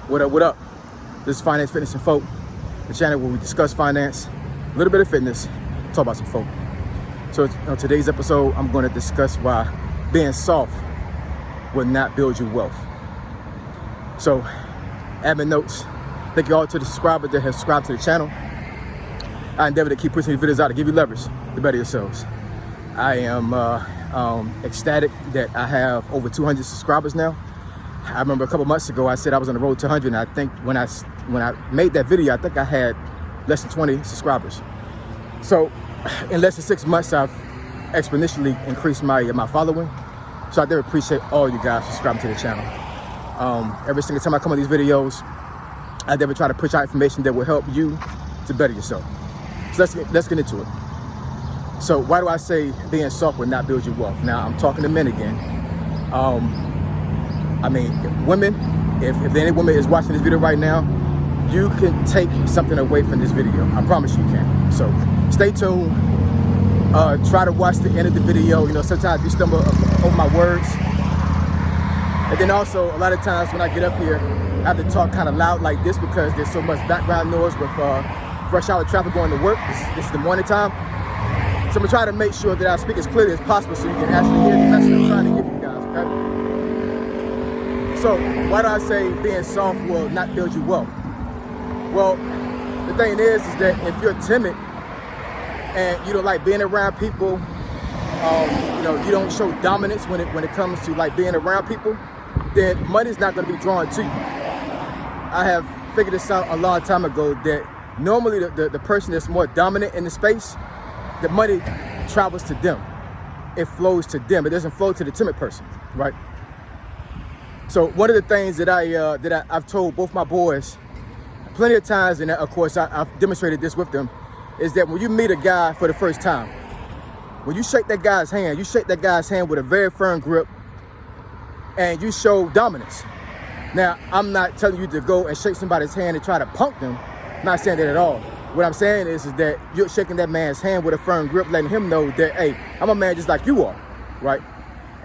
What up, what up? This is Finance, Fitness, and Folk, the channel where we discuss finance, a little bit of fitness, talk about some folk. So on today's episode, I'm going to discuss why being soft will not build you wealth. So, admin notes, thank you all to the subscribers that have subscribed to the channel. I endeavor to keep pushing these videos out to give you leverage to better yourselves. I am ecstatic that I have over 200 subscribers now. I remember a couple months ago I said I was on the road to 100, and I think when I made that video, I think I had less than 20 subscribers. So in less than 6 months, I've exponentially increased my following. So I do appreciate all you guys subscribing to the channel. Every single time I come on these videos, I never try to push out information that will help you to better yourself. So let's get into it. So why do I say being soft will not build your wealth? Now I'm talking to men again. I mean, women, if any woman is watching this video right now, you can take something away from this video. I promise you can. So stay tuned. Try to watch the end of the video. You know, sometimes you stumble over my words. And then also, a lot of times when I get up here, I have to talk kind of loud like this because there's so much background noise with rush hour traffic going to work. This is the morning time. So I'm gonna try to make sure that I speak as clearly as possible so you can actually hear the message I'm trying to give you guys, okay? So why do I say being soft will not build you wealth? Well, the thing is that if you're timid and you don't like being around people, you know, you don't show dominance when it comes to like being around people, then money's not gonna be drawn to you. I have figured this out a long time ago that normally the person that's more dominant in the space, the money travels to them. It flows to them. It doesn't flow to the timid person, right? So one of the things that I've told both my boys plenty of times, and of course I've demonstrated this with them, is that when you meet a guy for the first time, when you shake that guy's hand, you shake that guy's hand with a very firm grip, and you show dominance. Now, I'm not telling you to go and shake somebody's hand and try to punk them. I'm not saying that at all. What I'm saying is that you're shaking that man's hand with a firm grip, letting him know that, hey, I'm a man just like you are, right?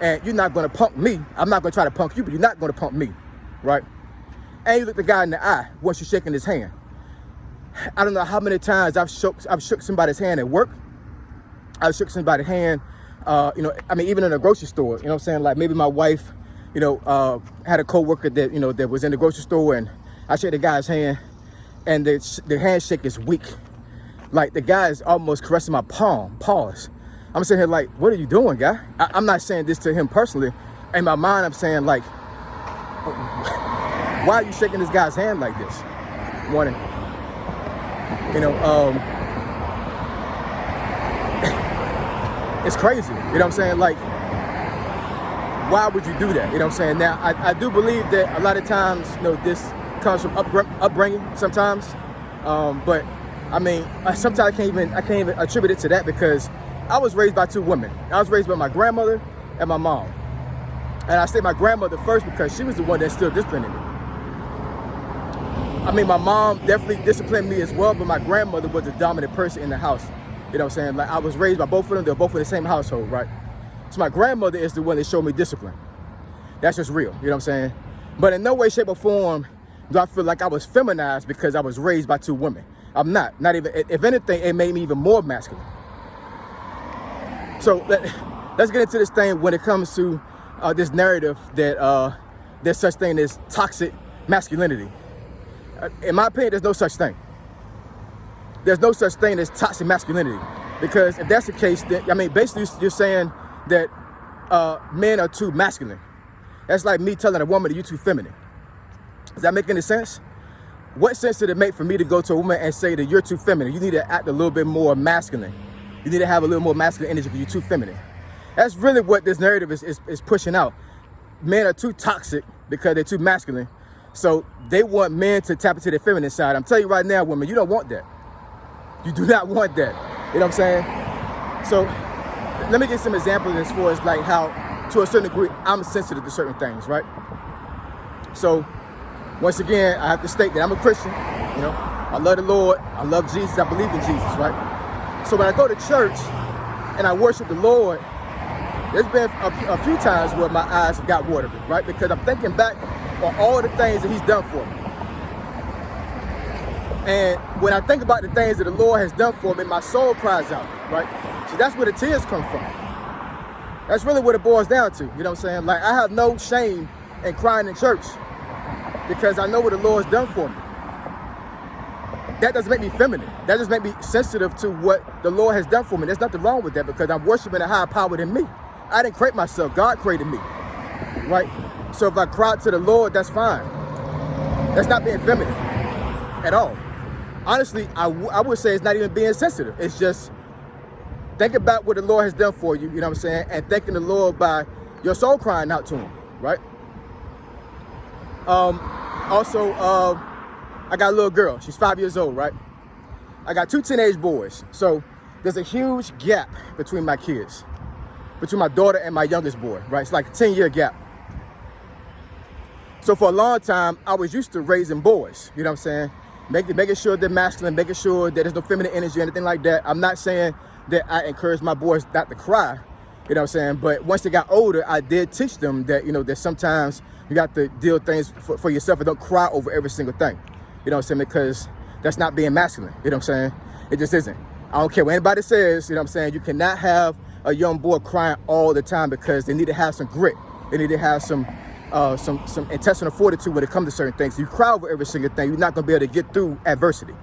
And you're not going to punk me. I'm not going to try to punk you, but you're not going to punk me, right? And you look the guy in the eye once you're shaking his hand. I don't know how many times I've shook somebody's hand at work. I've shook somebody's hand, you know, I mean, even in a grocery store, you know what I'm saying? Like maybe my wife, you know, had a coworker that, you know, that was in the grocery store, and I shake the guy's hand, and the handshake is weak. Like the guy is almost caressing my palm, pause. I'm sitting here like, what are you doing, guy? I'm not saying this to him personally. In my mind, I'm saying like, why are you shaking this guy's hand like this? Morning. You know, it's crazy. You know what I'm saying? Like, why would you do that? You know what I'm saying? Now, I do believe that a lot of times, you know, this comes from upbringing sometimes. But I mean, sometimes I can't even attribute it to that because I was raised by two women. I was raised by my grandmother and my mom. And I say my grandmother first because she was the one that still disciplined me. I mean, my mom definitely disciplined me as well, but my grandmother was the dominant person in the house. You know what I'm saying? Like I was raised by both of them. They're both in the same household, right? So my grandmother is the one that showed me discipline. That's just real. You know what I'm saying? But in no way, shape, or form do I feel like I was feminized because I was raised by two women. I'm not even, if anything, it made me even more masculine. So let's get into this thing when it comes to this narrative that there's such thing as toxic masculinity. In my opinion, there's no such thing. There's no such thing as toxic masculinity. Because if that's the case, then, I mean, basically you're saying that men are too masculine. That's like me telling a woman that you're too feminine. Does that make any sense? What sense did it make for me to go to a woman and say that you're too feminine? You need to act a little bit more masculine. You need to have a little more masculine energy because you're too feminine. That's really what this narrative is pushing out. Men are too toxic because they're too masculine. So they want men to tap into their feminine side. I'm telling you right now, women, you don't want that. You do not want that. You know what I'm saying? So let me give some examples as far as like how, to a certain degree, I'm sensitive to certain things, right? So once again, I have to state that I'm a Christian. You know, I love the Lord. I love Jesus. I believe in Jesus, right? So when I go to church and I worship the Lord, there's been a few times where my eyes got watery, right? Because I'm thinking back on all the things that he's done for me. And when I think about the things that the Lord has done for me, my soul cries out, right? So that's where the tears come from. That's really what it boils down to, you know what I'm saying? Like, I have no shame in crying in church because I know what the Lord's done for me. That doesn't make me feminine. That just makes me sensitive to what the Lord has done for me. There's nothing wrong with that because I'm worshiping a higher power than me. I didn't create myself. God created me, right? So if I cry to the Lord, that's fine. That's not being feminine at all. Honestly, I would say it's not even being sensitive. It's just think about what the Lord has done for you, you know what I'm saying? And thanking the Lord by your soul crying out to him, right? Also, I got a little girl. She's 5 years old, right? I got 2 teenage boys. So there's a huge gap between my kids, between my daughter and my youngest boy, right? It's like a 10-year gap. So for a long time, I was used to raising boys, you know what I'm saying? Making sure they're masculine, making sure that there's no feminine energy or anything like that. I'm not saying that I encourage my boys not to cry, you know what I'm saying? But once they got older, I did teach them that, you know, that sometimes you got to deal with things for yourself and don't cry over every single thing. You know what I'm saying? Because that's not being masculine. You know what I'm saying? It just isn't. I don't care what anybody says, you know what I'm saying? You cannot have a young boy crying all the time because they need to have some grit. They need to have some intestinal fortitude when it comes to certain things. You cry over every single thing, you're not going to be able to get through adversity.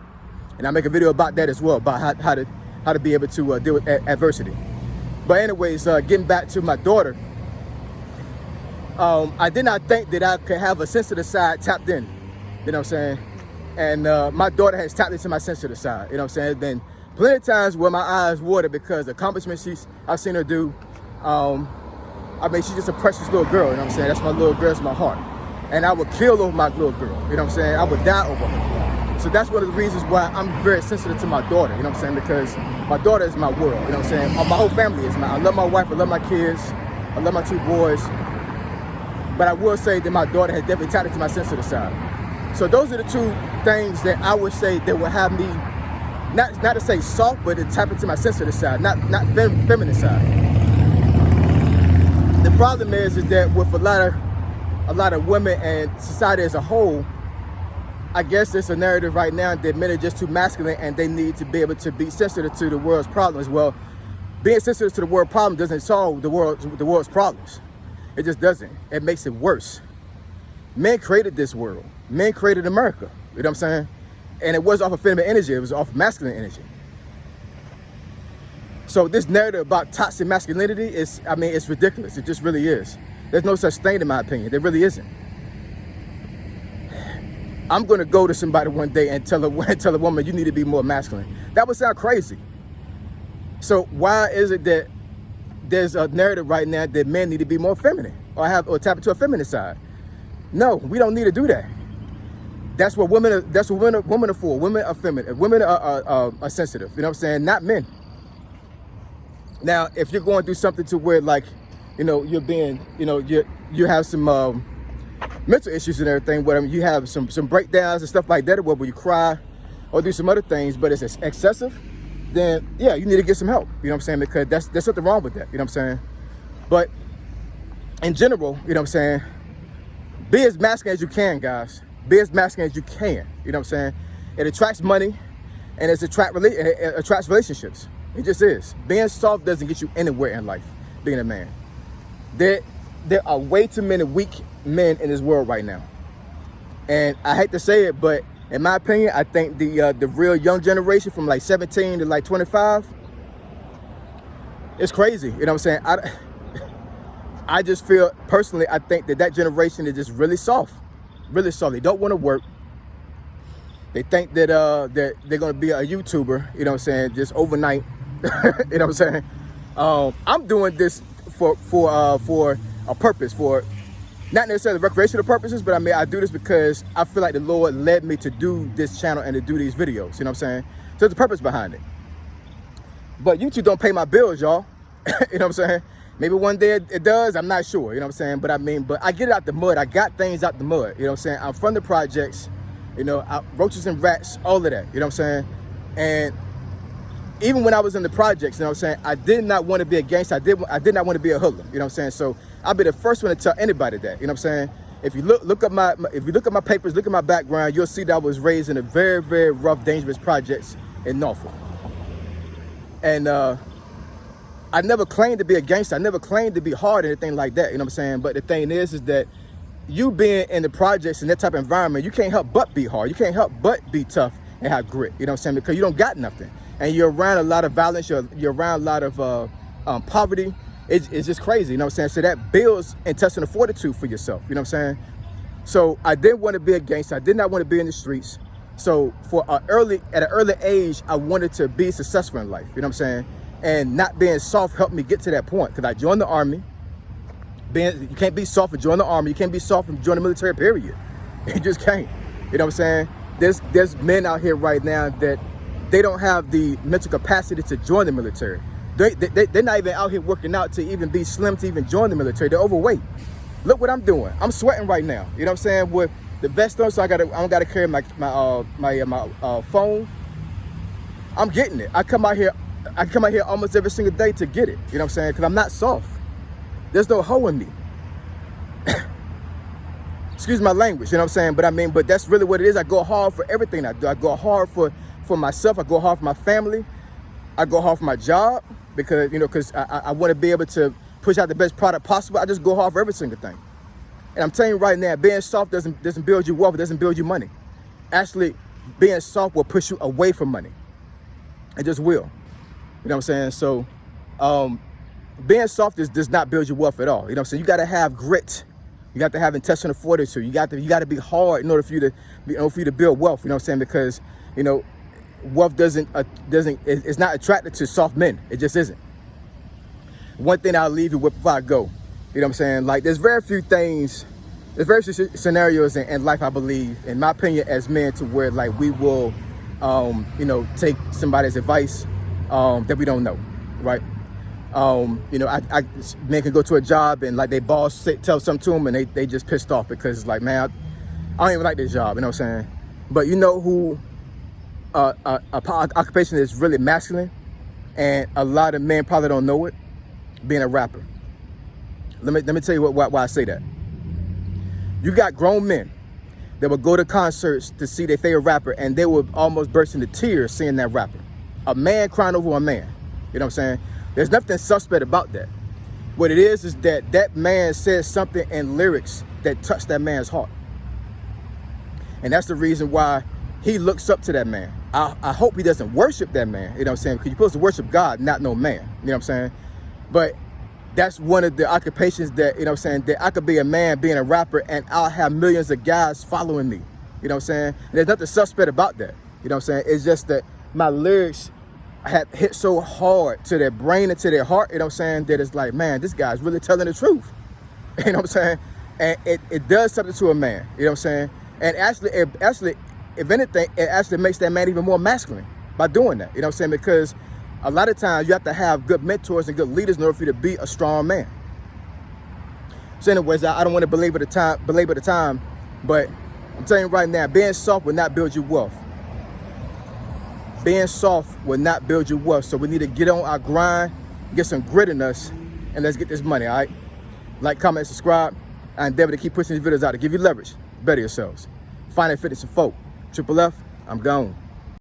And I make a video about that as well, about how to be able to deal with adversity. But anyways, getting back to my daughter, I did not think that I could have a sensitive side tapped in, you know what I'm saying? And my daughter has tapped into my sensitive side, you know what I'm saying? There's been plenty of times where my eyes water because the accomplishments I've seen her do. I mean, she's just a precious little girl, you know what I'm saying? That's my little girl, it's my heart. And I would kill over my little girl, you know what I'm saying? I would die over her. So that's one of the reasons why I'm very sensitive to my daughter, you know what I'm saying? Because my daughter is my world, you know what I'm saying? My whole family is I love my wife, I love my kids, I love my 2 boys. But I will say that my daughter has definitely tapped into my sensitive side. So those are the 2 things that I would say that would have me, not to say soft, but to tap into my sensitive side, not feminine side. The problem is that with a lot of women and society as a whole, I guess it's a narrative right now that men are just too masculine and they need to be able to be sensitive to the world's problems. Well, being sensitive to the world's problem doesn't solve the world's problems. It just doesn't. It makes it worse. Men created this world. Men created America. You know what I'm saying? And it wasn't off of feminine energy. It was off of masculine energy. So this narrative about toxic masculinity it's ridiculous. It just really is. There's no such thing in my opinion. There really isn't. I'm going to go to somebody one day and tell a woman, you need to be more masculine. That would sound crazy. So why is it that there's a narrative right now that men need to be more feminine or tap into a feminine side? No, we don't need to do that. That's what women are for. Women are feminine. Women are sensitive. You know what I'm saying? Not men. Now, if you're going through something to where, like, you know, you're being, you know, you have some mental issues and everything, whatever, you have some breakdowns and stuff like that, where you cry or do some other things, but it's excessive, then yeah, you need to get some help. You know what I'm saying? Because there's something wrong with that. You know what I'm saying? But in general, you know what I'm saying, be as masculine as you can, guys. Be as masculine as you can. You know what I'm saying? It attracts money and it attracts relationships. It just is. Being soft doesn't get you anywhere in life, being a man. There are way too many weak men in this world right now. And I hate to say it, but in my opinion, I think the real young generation from like 17 to like 25, it's crazy. You know what I'm saying? I just feel, personally, I think that generation is just really soft. Really soft. They don't want to work. They think that they're going to be a YouTuber, you know what I'm saying, just overnight. You know what I'm saying? I'm doing this for a purpose, for not necessarily recreational purposes, but I mean, I do this because I feel like the Lord led me to do this channel and to do these videos, you know what I'm saying? So there's a purpose behind it. But YouTube don't pay my bills, y'all. You know what I'm saying? Maybe one day it does, I'm not sure, you know what I'm saying? But I mean, but I get it out the mud. I got things out the mud, you know what I'm saying? I'm from the projects, you know, roaches and rats, all of that, you know what I'm saying? And even when I was in the projects, you know what I'm saying, I did not want to be a gangster. I did not want to be a hoodlum, you know what I'm saying? So I'll be the first one to tell anybody that, you know what I'm saying? If you look at my papers, look at my background, you'll see that I was raised in a very, very rough, dangerous projects in Norfolk. And I never claimed to be a gangster. I never claimed to be hard or anything like that. You know what I'm saying? But the thing is that you being in the projects in that type of environment, you can't help but be hard. You can't help but be tough and have grit. You know what I'm saying? Because you don't got nothing, and you're around a lot of violence. You're around a lot of poverty. It's just crazy. You know what I'm saying? So that builds intestinal fortitude for yourself. You know what I'm saying? So I didn't want to be a gangster. I did not want to be in the streets. So at an early age, I wanted to be successful in life. You know what I'm saying? And not being soft helped me get to that point, because I joined the Army. You can't be soft and join the Army. You can't be soft and join the military, period. You just can't. You know what I'm saying? There's men out here right now that they don't have the mental capacity to join the military. They're not even out here working out to even be slim to even join the military. They're overweight. Look what I'm doing. I'm sweating right now. You know what I'm saying? With the vest on, so I don't gotta carry my phone. I'm getting it. I come out here almost every single day to get it. You know what I'm saying? Because I'm not soft. There's no hoe in me. Excuse my language, you know what I'm saying? But that's really what it is. I go hard for everything I do. I go hard for myself. I go hard for my family. I go hard for my job because I want to be able to push out the best product possible. I just go hard for every single thing. And I'm telling you right now, being soft doesn't build you wealth. It doesn't build you money. Actually, being soft will push you away from money. It just will. You know what I'm saying? So, being soft does not build your wealth at all. You know what I'm saying? You got to have grit. You got to have intestinal fortitude. You got to be hard in order for you to build wealth. You know what I'm saying? Because wealth it's not attracted to soft men. It just isn't. One thing I'll leave you with before I go. You know what I'm saying? Like, there's very few scenarios in life, I believe, in my opinion, as men, to where like we will, take somebody's advice that we don't know, right? Men can go to a job and like their boss tell something to them and they just pissed off because it's like, man, I don't even like this job. You know what I'm saying? But you know who occupation is really masculine, and a lot of men probably don't know it? Being a rapper. Let me tell you why I say that. You got grown men that will go to concerts to see their favorite rapper, and they will almost burst into tears seeing that rapper. A man crying over a man. You know what I'm saying? There's nothing suspect about that. What it is that man says something in lyrics that touch that man's heart. And that's the reason why he looks up to that man. I hope he doesn't worship that man. You know what I'm saying? Because you're supposed to worship God, not no man. You know what I'm saying? But that's one of the occupations that, you know what I'm saying, that I could be a man being a rapper and I'll have millions of guys following me. You know what I'm saying? And there's nothing suspect about that. You know what I'm saying? It's just that my lyrics have hit so hard to their brain and to their heart, you know what I'm saying, that it's like, man, this guy's really telling the truth. You know what I'm saying? And it does something to a man. You know what I'm saying? And actually, if anything, it actually makes that man even more masculine by doing that. You know what I'm saying? Because a lot of times you have to have good mentors and good leaders in order for you to be a strong man. So anyways, I don't want to belabor the time, but I'm telling you right now, being soft will not build you wealth. Being soft will not build your wealth. So we need to get on our grind, get some grit in us, and let's get this money, all right? Like, comment, subscribe. I endeavor to keep pushing these videos out to give you leverage. Better yourselves. Finance, Fitness, and Folk. Triple F, I'm gone.